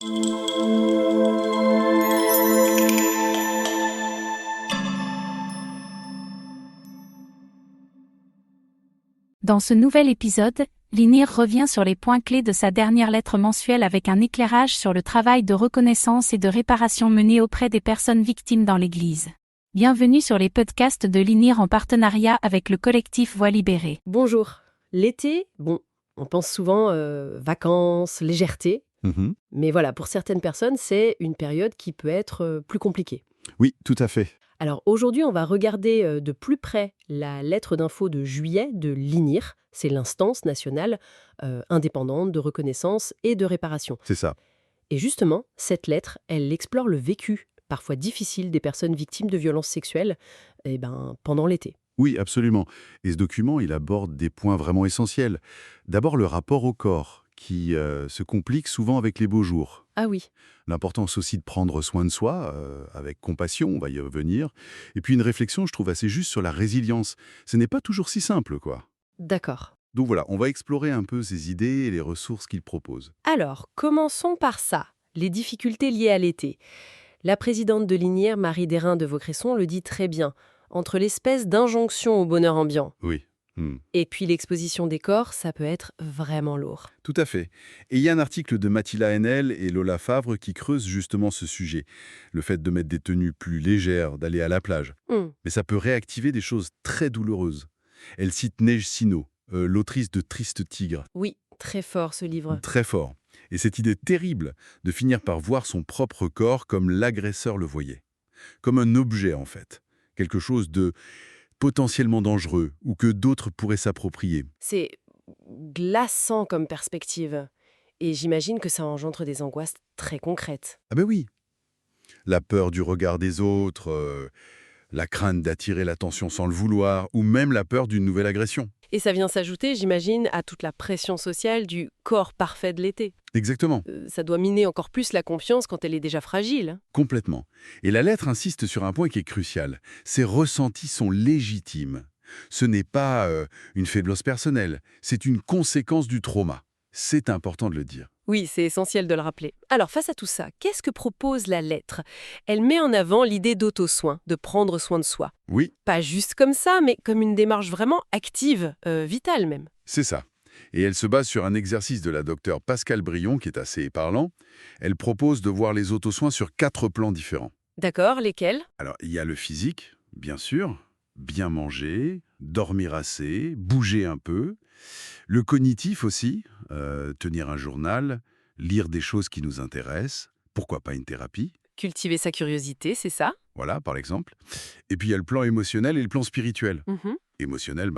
Dans ce nouvel épisode, l'INIR revient sur les points clés de sa dernière lettre mensuelle avec un éclairage sur le travail de reconnaissance et de réparation mené auprès des personnes victimes dans l'Église. Bienvenue sur les podcasts de l'INIR en partenariat avec le collectif Voix libérée. Bonjour. L'été, on pense souvent vacances, légèreté, Mhm. mais voilà, pour certaines personnes, c'est une période qui peut être plus compliquée. Oui, tout à fait. Alors aujourd'hui, on va regarder de plus près la lettre d'info de juillet de l'INIR, c'est l'instance nationale indépendante de reconnaissance et de réparation. C'est ça. Et justement, cette lettre, elle explore le vécu, parfois difficile, des personnes victimes de violences sexuelles pendant l'été. Oui, absolument. Et ce document, il aborde des points vraiment essentiels. D'abord, le rapport au corps, qui se complique souvent avec les beaux jours. Ah oui, L'importance aussi de prendre soin de soi, avec compassion, on va y revenir. Et puis une réflexion, je trouve, assez juste sur la résilience. Ce n'est pas toujours si simple, quoi. d'accord. Donc voilà, on va explorer un peu ces idées et les ressources qu'il propose. Alors, commençons par ça, les difficultés liées à l'été. La présidente de l'INIR, Marie Derain de Vaucresson, le dit très bien. Entre l'espèce d'injonction au bonheur ambiant Oui. et puis l'exposition des corps, ça peut être vraiment lourd. Tout à fait. Et il y a un article de Mathilda Haenel et Lola Favre qui creuse justement ce sujet. Le fait de mettre des tenues plus légères, d'aller à la plage. Mais ça peut réactiver des choses très douloureuses. Elle cite Neige Sino, l'autrice de Triste Tigre. Oui, très fort ce livre. Très fort. Et cette idée terrible de finir par voir son propre corps comme l'agresseur le voyait. Comme un objet, en fait. Quelque chose de potentiellement dangereux ou que d'autres pourraient s'approprier. C'est glaçant comme perspective. Et j'imagine que ça engendre des angoisses très concrètes. Ah ben oui. La peur du regard des autres, la crainte d'attirer l'attention sans le vouloir, ou même la peur d'une nouvelle agression. Et ça vient s'ajouter, j'imagine, à toute la pression sociale du corps parfait de l'été. Exactement. Ça doit miner encore plus la confiance quand elle est déjà fragile. Complètement. Et la lettre insiste sur un point qui est crucial. Ces ressentis sont légitimes. Ce n'est pas une faiblesse personnelle, c'est une conséquence du trauma. C'est important de le dire. Oui, c'est essentiel de le rappeler. Alors, face à tout ça, qu'est-ce que propose la lettre? Elle met en avant l'idée d'auto-soin, de prendre soin de soi. Oui, Pas juste comme ça, mais comme une démarche vraiment active, vitale même. c'est ça. Et elle se base sur un exercice de la docteure Pascale Brion qui est assez parlant. Elle propose de voir les autosoins sur 4 plans différents. D'accord, lesquels? Alors, il y a le physique, bien sûr, bien manger, dormir assez, bouger un peu. Le cognitif aussi, tenir un journal, lire des choses qui nous intéressent, pourquoi pas une thérapie, Cultiver sa curiosité, c'est ça? voilà, par exemple. Et puis il y a le plan émotionnel et le plan spirituel. Mhm. Émotionnel,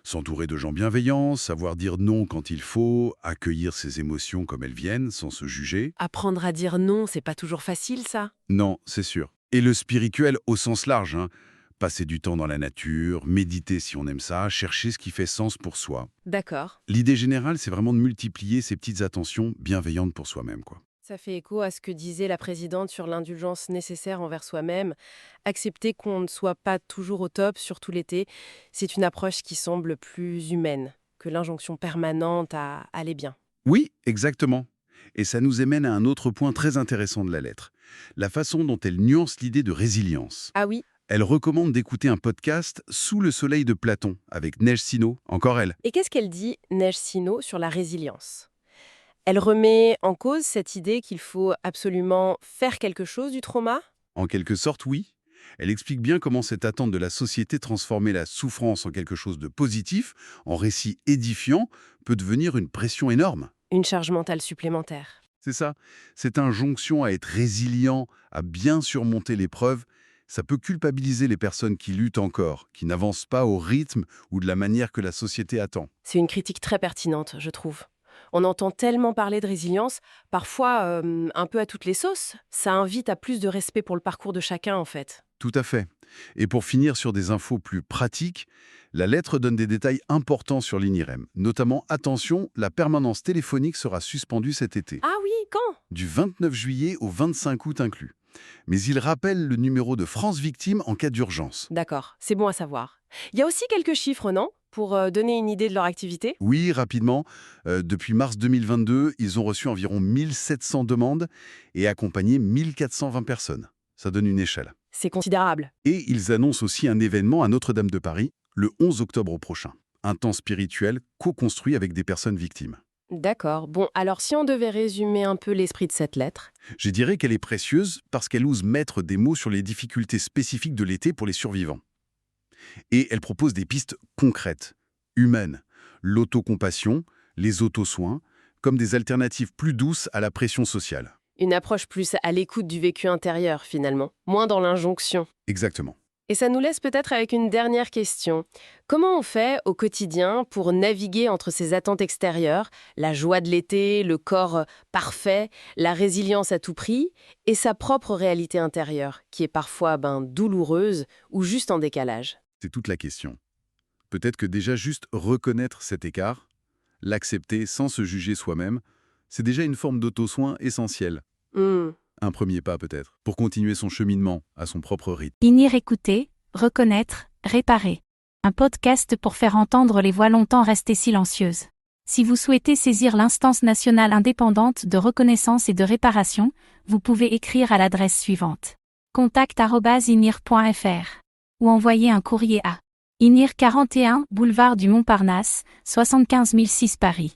s'entourer de gens bienveillants, savoir dire non quand il faut, accueillir ses émotions comme elles viennent, sans se juger. Apprendre à dire non, c'est pas toujours facile, ça? Non, c'est sûr. Et le spirituel au sens large, hein. Passer du temps dans la nature, méditer si on aime ça, chercher ce qui fait sens pour soi. D'accord. L'idée générale, c'est vraiment de multiplier ces petites attentions bienveillantes pour soi-même, quoi. Ça fait écho à ce que disait la présidente sur l'indulgence nécessaire envers soi-même. Accepter qu'on ne soit pas toujours au top, surtout l'été, c'est une approche qui semble plus humaine que l'injonction permanente à aller bien. Oui, exactement. Et ça nous amène à un autre point très intéressant de la lettre. La façon dont elle nuance l'idée de résilience. Ah oui. Elle recommande d'écouter un podcast Sous le soleil de Platon, avec Neige Sino, encore elle. Et qu'est-ce qu'elle dit, Neige Sino, sur la résilience? Elle remet en cause cette idée qu'il faut absolument faire quelque chose du trauma? En quelque sorte, oui. Elle explique bien comment cette attente de la société transformer la souffrance en quelque chose de positif, en récit édifiant, peut devenir une pression énorme. Une charge mentale supplémentaire. C'est ça. Cette injonction à être résilient, à bien surmonter l'épreuve, ça peut culpabiliser les personnes qui luttent encore, qui n'avancent pas au rythme ou de la manière que la société attend. C'est une critique très pertinente, je trouve. On entend tellement parler de résilience, parfois un peu à toutes les sauces. Ça invite à plus de respect pour le parcours de chacun, en fait. Tout à fait. Et pour finir sur des infos plus pratiques, la lettre donne des détails importants sur l'INIREM. Notamment, attention, la permanence téléphonique sera suspendue cet été. Ah oui, quand? Du 29 juillet au 25 août inclus. Mais il rappelle le numéro de France Victime en cas d'urgence. D'accord, c'est bon à savoir. Il y a aussi quelques chiffres, non? Pour donner une idée de leur activité? Oui, rapidement, depuis mars 2022, ils ont reçu environ 1700 demandes et accompagné 1420 personnes. Ça donne une échelle. C'est considérable. Et ils annoncent aussi un événement à Notre-Dame de Paris, le 11 octobre prochain. Un temps spirituel co-construit avec des personnes victimes. D'accord. Bon, alors si on devait résumer un peu l'esprit de cette lettre? Je dirais qu'elle est précieuse parce qu'elle ose mettre des mots sur les difficultés spécifiques de l'été pour les survivants. Et elle propose des pistes concrètes, humaines, l'autocompassion, les autosoins, comme des alternatives plus douces à la pression sociale. Une approche plus à l'écoute du vécu intérieur, finalement, moins dans l'injonction. Exactement. Et ça nous laisse peut-être avec une dernière question. Comment on fait au quotidien pour naviguer entre ces attentes extérieures, la joie de l'été, le corps parfait, la résilience à tout prix, et sa propre réalité intérieure, qui est parfois douloureuse ou juste en décalage? C'est toute la question. Peut-être que déjà juste reconnaître cet écart, l'accepter sans se juger soi-même, c'est déjà une forme d'auto-soin essentielle. Un premier pas peut-être, pour continuer son cheminement à son propre rythme. INIR écouter, reconnaître, réparer. Un podcast pour faire entendre les voix longtemps restées silencieuses. Si vous souhaitez saisir l'instance nationale indépendante de reconnaissance et de réparation, vous pouvez écrire à l'adresse suivante: contact@inir.fr ou envoyer un courrier à INIR 41, boulevard du Montparnasse, 75 006 Paris.